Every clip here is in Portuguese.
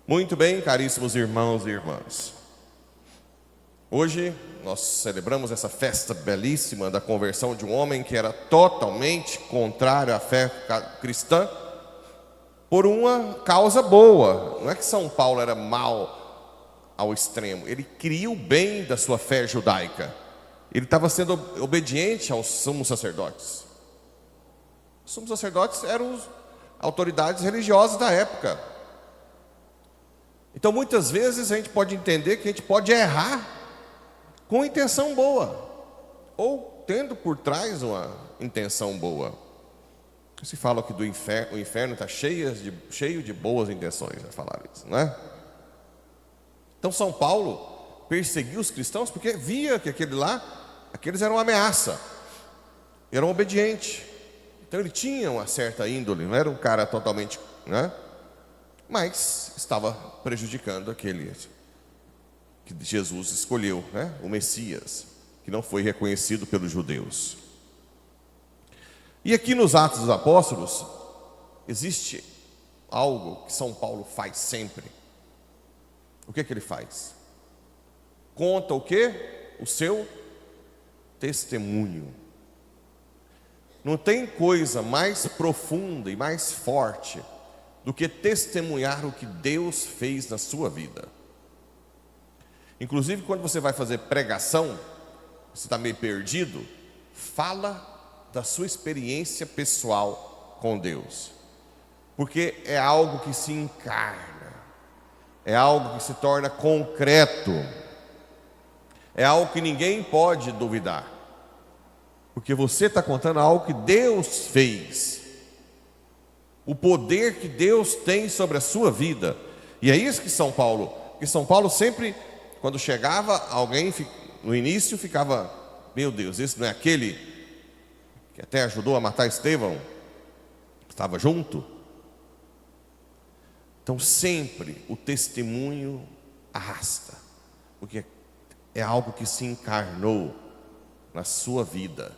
Muito bem, caríssimos irmãos e irmãs. Hoje nós celebramos essa festa belíssima da conversão de um homem que era totalmente contrário à fé cristã por uma causa boa. Não é que São Paulo era mau ao extremo, ele queria o bem da sua fé judaica. Ele estava sendo obediente aos sumos sacerdotes. Os sumos sacerdotes eram as autoridades religiosas da época. Então muitas vezes a gente pode entender que a gente pode errar com intenção boa, ou tendo por trás uma intenção boa. Se fala que o inferno está cheio de boas intenções, vai falar isso, não é? Então São Paulo perseguiu os cristãos porque via que aqueles eram uma ameaça, eram obedientes. Então ele tinha uma certa índole, não era um cara totalmente, né? Mas estava prejudicando aquele que Jesus escolheu, né? O Messias, que não foi reconhecido pelos judeus. E aqui nos Atos dos Apóstolos, existe algo que São Paulo faz sempre. O que ele faz? Conta o quê? O seu testemunho. Não tem coisa mais profunda e mais forte do que testemunhar o que Deus fez na sua vida. Inclusive, quando você vai fazer pregação, você está meio perdido, fala da sua experiência pessoal com Deus. Porque é algo que se encarna, é algo que se torna concreto, é algo que ninguém pode duvidar. Porque você está contando algo que Deus fez, o poder que Deus tem sobre a sua vida. E é isso que São Paulo sempre, quando chegava alguém, no início ficava, meu Deus, esse não é aquele que até ajudou a matar Estevão? Estava junto? Então sempre o testemunho arrasta, porque é algo que se encarnou na sua vida.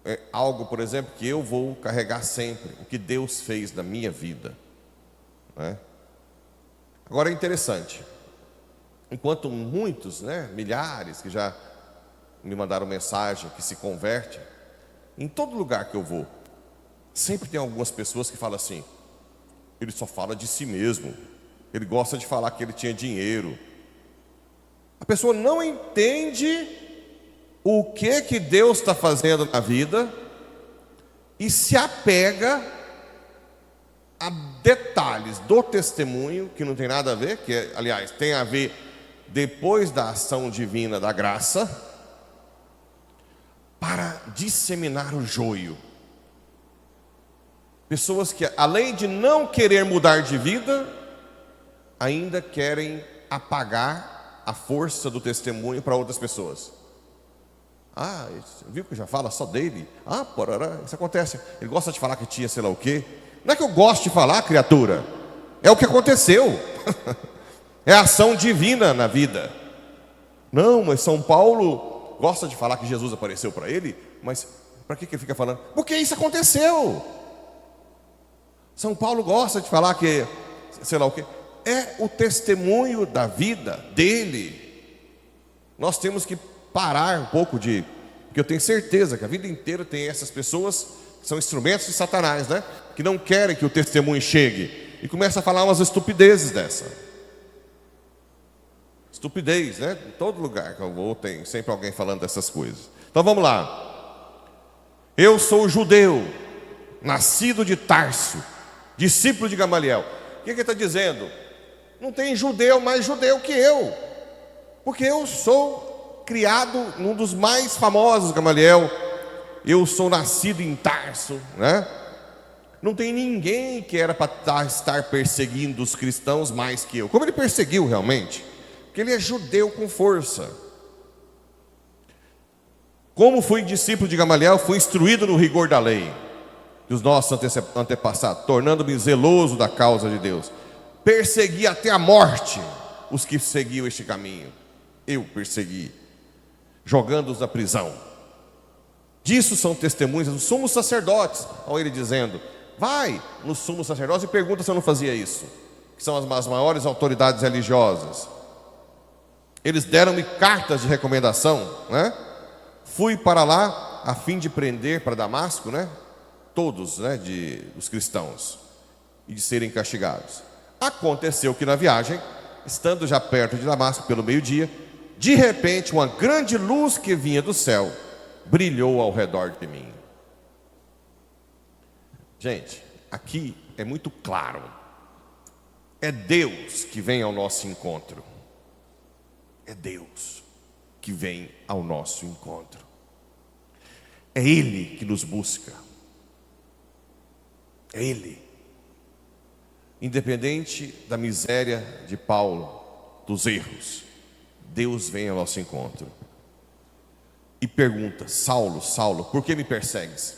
É algo, por exemplo, que eu vou carregar sempre, o que Deus fez na minha vida, né? Agora é interessante, enquanto muitos, milhares que já me mandaram mensagem, que se convertem, em todo lugar que eu vou, sempre tem algumas pessoas que falam assim: ele só fala de si mesmo, ele gosta de falar que ele tinha dinheiro. A pessoa não entende o que Deus está fazendo na vida e se apega a detalhes do testemunho que não tem nada a ver, que aliás tem a ver depois da ação divina da graça, para disseminar o joio. Pessoas que, além de não querer mudar de vida, ainda querem apagar a força do testemunho para outras pessoas. Ah, viu que já fala só dele? Ah, porará, isso acontece. Ele gosta de falar que tinha sei lá o quê. Não é que eu gosto de falar, criatura, é o que aconteceu. É a ação divina na vida. Não, mas São Paulo gosta de falar que Jesus apareceu para ele, mas para que ele fica falando? Porque isso aconteceu. São Paulo gosta de falar que sei lá o quê. É o testemunho da vida dele. Nós temos que parar um pouco porque eu tenho certeza que a vida inteira tem essas pessoas que são instrumentos de Satanás, né? Que não querem que o testemunho chegue e começa a falar umas estupidezes dessa. Estupidez, né? Em todo lugar que eu vou tem sempre alguém falando dessas coisas. Então vamos lá. Eu sou judeu, nascido de Tarso, discípulo de Gamaliel. O que ele está dizendo? Não tem judeu mais judeu que eu, porque eu sou criado num dos mais famosos, Gamaliel. Eu sou nascido em Tarso, né? Não tem ninguém que era para estar perseguindo os cristãos mais que eu. Como ele perseguiu realmente? Porque ele é judeu com força. Como fui discípulo de Gamaliel, fui instruído no rigor da lei dos nossos antepassados, tornando-me zeloso da causa de Deus. Persegui até a morte os que seguiam este caminho. Eu persegui, jogando-os na prisão. Disso são testemunhas dos sumos sacerdotes, ao ele dizendo: Vai no sumo sacerdote e pergunta se eu não fazia isso, que são as maiores autoridades religiosas. Eles deram-me cartas de recomendação, né? Fui para lá a fim de prender para Damasco, né? Todos, né, os cristãos, e de serem castigados. Aconteceu que na viagem, estando já perto de Damasco pelo meio-dia, de repente uma grande luz que vinha do céu brilhou ao redor de mim. Gente, aqui é muito claro. É Deus que vem ao nosso encontro. É Deus que vem ao nosso encontro. É Ele que nos busca. É Ele. Independente da miséria de Paulo, dos erros, Deus vem ao nosso encontro e pergunta: Saulo, Saulo, por que me persegues?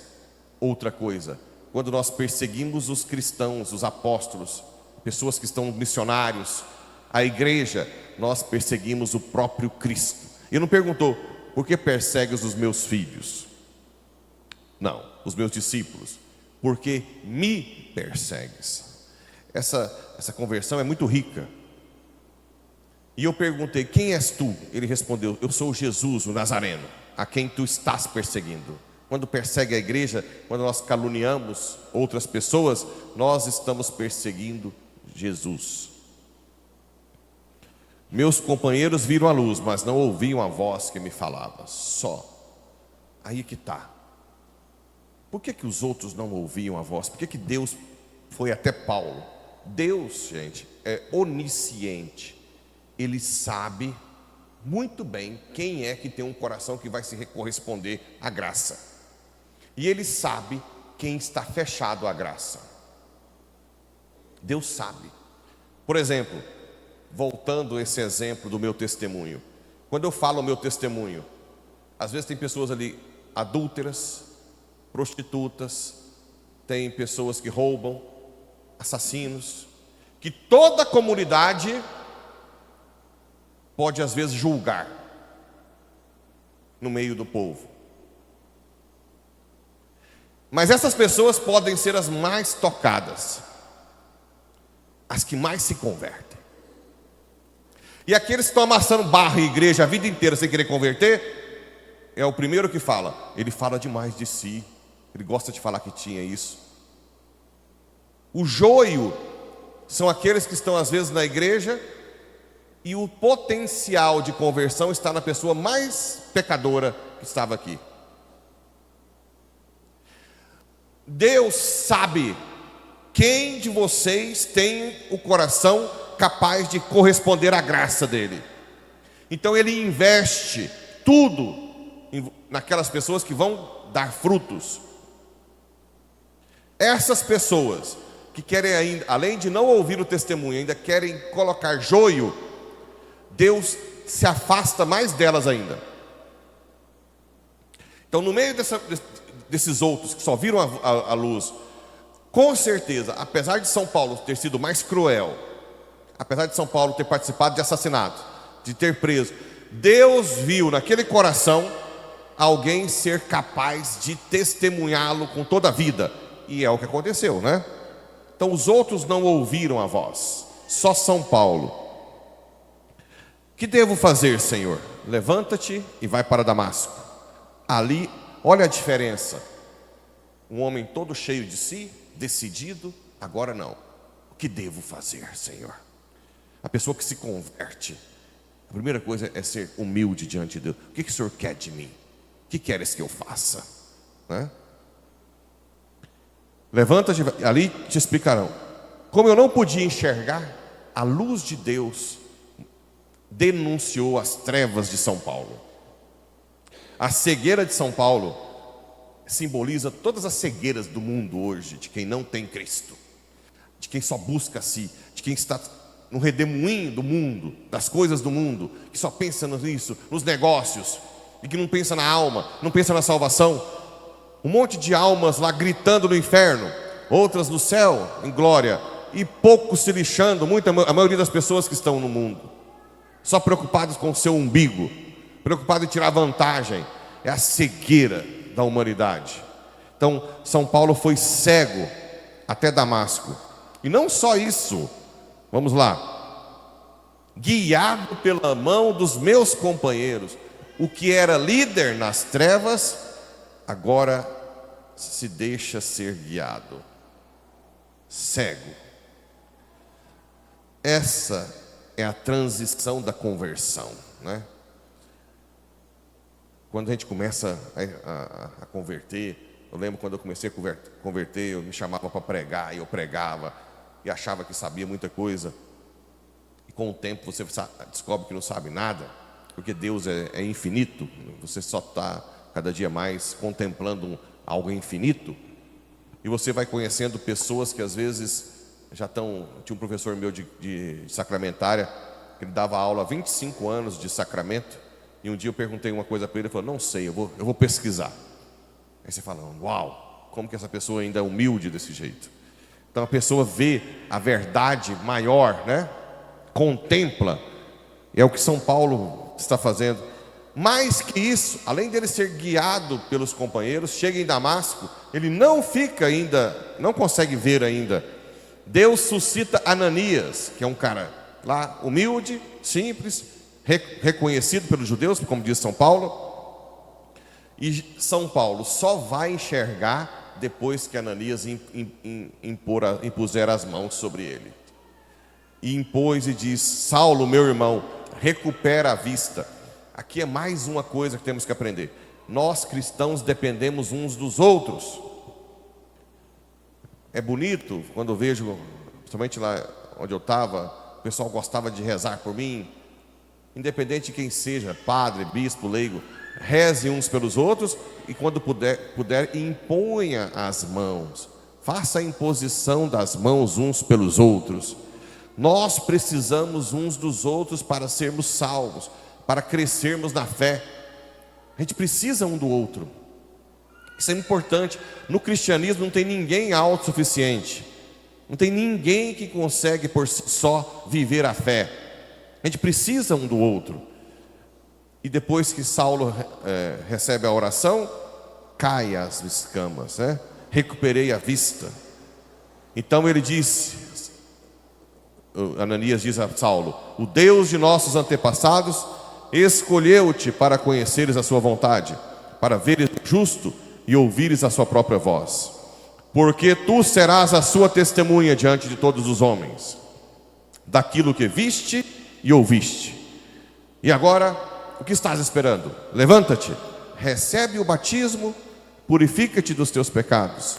Outra coisa, quando nós perseguimos os cristãos, os apóstolos, pessoas que estão missionários, a igreja, nós perseguimos o próprio Cristo. Ele não perguntou: por que persegues os meus filhos? Não, os meus discípulos. Porque me persegues. Essa conversão é muito rica. E eu perguntei: quem és tu? Ele respondeu: eu sou Jesus, o Nazareno, a quem tu estás perseguindo. Quando persegue a igreja, quando nós caluniamos outras pessoas, nós estamos perseguindo Jesus. Meus companheiros viram a luz, mas não ouviam a voz que me falava. Só. Aí que está. Por que os outros não ouviam a voz? Por que Deus foi até Paulo? Deus, gente, é onisciente. Ele sabe muito bem quem é que tem um coração que vai se corresponder à graça. E Ele sabe quem está fechado à graça. Deus sabe. Por exemplo, voltando a esse exemplo do meu testemunho. Quando eu falo o meu testemunho, às vezes tem pessoas ali adúlteras, prostitutas, tem pessoas que roubam, assassinos, que toda a comunidade pode às vezes julgar no meio do povo. Mas essas pessoas podem ser as mais tocadas, as que mais se convertem. E aqueles que estão amassando barro em igreja a vida inteira sem querer converter, é o primeiro que fala. Ele fala demais de si, ele gosta de falar que tinha isso. O joio são aqueles que estão às vezes na igreja e o potencial de conversão está na pessoa mais pecadora que estava aqui. Deus sabe quem de vocês tem o coração capaz de corresponder à graça dele. Então Ele investe tudo naquelas pessoas que vão dar frutos. Essas pessoas que querem ainda, além de não ouvir o testemunho, ainda querem colocar joio, Deus se afasta mais delas ainda. Então, no meio desses outros que só viram a luz, com certeza, apesar de São Paulo ter sido mais cruel, apesar de São Paulo ter participado de assassinato, de ter preso, Deus viu naquele coração alguém ser capaz de testemunhá-lo com toda a vida. E é o que aconteceu, né? Então os outros não ouviram a voz, só São Paulo. Que devo fazer, Senhor? Levanta-te e vai para Damasco. Ali, olha a diferença. Um homem todo cheio de si, decidido, agora não. O que devo fazer, Senhor? A pessoa que se converte, a primeira coisa é ser humilde diante de Deus. O que o Senhor quer de mim? O que queres que eu faça? Né? Levanta-te, ali te explicarão. Como eu não podia enxergar, a luz de Deus denunciou as trevas de São Paulo. A cegueira de São Paulo simboliza todas as cegueiras do mundo hoje, de quem não tem Cristo, de quem só busca a si, de quem está no redemoinho do mundo, das coisas do mundo, que só pensa nisso, nos negócios, e que não pensa na alma, não pensa na salvação. Um monte de almas lá gritando no inferno, outras no céu, em glória, e poucos se lixando, a maioria das pessoas que estão no mundo, só preocupados com o seu umbigo, preocupados em tirar vantagem. É a cegueira da humanidade. Então, São Paulo foi cego até Damasco. E não só isso, vamos lá, guiado pela mão dos meus companheiros, o que era líder nas trevas, agora se deixa ser guiado, cego. Essa é a transição da conversão, né? Quando a gente começa a converter, eu lembro quando eu comecei a converter, eu me chamava para pregar, e eu pregava, e achava que sabia muita coisa, e com o tempo você descobre que não sabe nada, porque Deus é infinito, você só está cada dia mais contemplando algo infinito, e você vai conhecendo pessoas que às vezes já estão... Tinha um professor meu de sacramentária, que ele dava aula há 25 anos de sacramento, e um dia eu perguntei uma coisa para ele, ele falou, não sei, eu vou pesquisar. Aí você fala, uau, como que essa pessoa ainda é humilde desse jeito? Então a pessoa vê a verdade maior, né? Contempla, é o que São Paulo está fazendo. Mais que isso, além dele ser guiado pelos companheiros, chega em Damasco, ele não fica ainda, não consegue ver ainda. Deus suscita Ananias, que é um cara lá humilde, simples, reconhecido pelos judeus, como diz São Paulo. E São Paulo só vai enxergar depois que Ananias impuser as mãos sobre ele. E impôs e diz, Saulo, meu irmão, recupera a vista. Aqui é mais uma coisa que temos que aprender. Nós cristãos dependemos uns dos outros. É bonito quando eu vejo, principalmente lá onde eu estava, o pessoal gostava de rezar por mim. Independente de quem seja, padre, bispo, leigo, reze uns pelos outros e quando puder imponha as mãos. Faça a imposição das mãos uns pelos outros. Nós precisamos uns dos outros para sermos salvos, para crescermos na fé. A gente precisa um do outro. Isso é importante. No cristianismo não tem ninguém autossuficiente. Não tem ninguém que consegue por si só viver a fé. A gente precisa um do outro. E depois que Saulo recebe a oração, cai as escamas, né? Recuperei a vista. Então ele disse, Ananias diz a Saulo, o Deus de nossos antepassados escolheu-te para conheceres a sua vontade, para veres o justo e ouvires a sua própria voz, porque tu serás a sua testemunha diante de todos os homens, daquilo que viste e ouviste. E agora, o que estás esperando? Levanta-te, recebe o batismo, purifica-te dos teus pecados,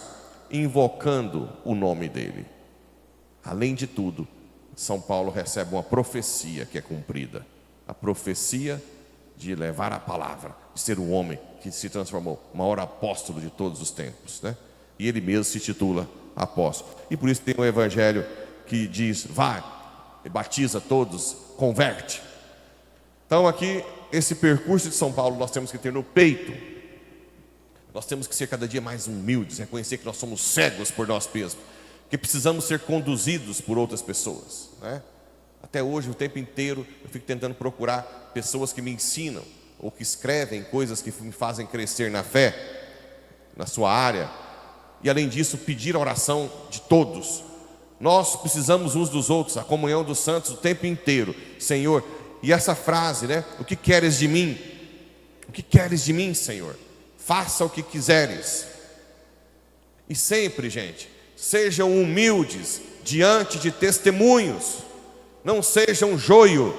invocando o nome dele. Além de tudo, São Paulo recebe uma profecia que é cumprida. A profecia de levar a palavra, de ser um homem que se transformou, o maior apóstolo de todos os tempos, né? E ele mesmo se titula apóstolo. E por isso tem um evangelho que diz, vai, batiza todos, converte. Então aqui, esse percurso de São Paulo nós temos que ter no peito. Nós temos que ser cada dia mais humildes, reconhecer que nós somos cegos por nós mesmos, que precisamos ser conduzidos por outras pessoas, né? Até hoje, o tempo inteiro, eu fico tentando procurar pessoas que me ensinam, ou que escrevem coisas que me fazem crescer na fé, na sua área. E além disso, pedir a oração de todos. Nós precisamos uns dos outros, a comunhão dos santos o tempo inteiro. Senhor, e essa frase, né? O que queres de mim? O que queres de mim, Senhor? Faça o que quiseres. E sempre, gente, sejam humildes diante de testemunhos. Não sejam joio.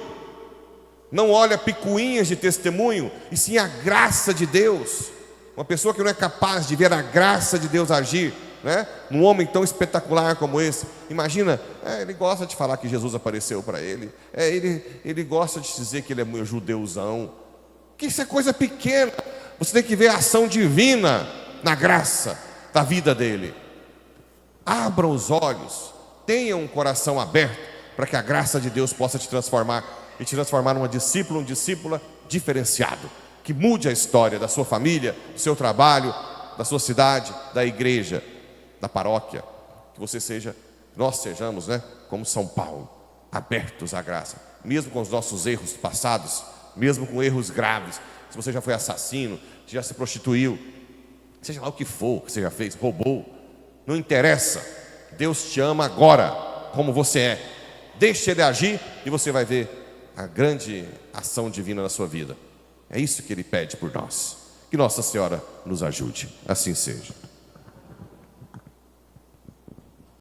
Não olha picuinhas de testemunho, e sim a graça de Deus. Uma pessoa que não é capaz de ver a graça de Deus agir, né? Num homem tão espetacular como esse. Imagina, ele gosta de falar que Jesus apareceu para ele. Ele gosta de dizer que ele é judeuzão. Que isso é coisa pequena. Você tem que ver a ação divina na graça da vida dele. Abram os olhos, tenham um coração aberto para que a graça de Deus possa te transformar e te transformar numa discípula, um discípula diferenciado, que mude a história da sua família, do seu trabalho, da sua cidade, da igreja, da paróquia. Que você seja, nós sejamos, né, como São Paulo, abertos à graça, mesmo com os nossos erros passados, mesmo com erros graves. Se você já foi assassino, já se prostituiu, seja lá o que for que você já fez, roubou, não interessa. Deus te ama agora, como você é. Deixe Ele agir e você vai ver a grande ação divina na sua vida. É isso que Ele pede por nós. Que Nossa Senhora nos ajude. Assim seja.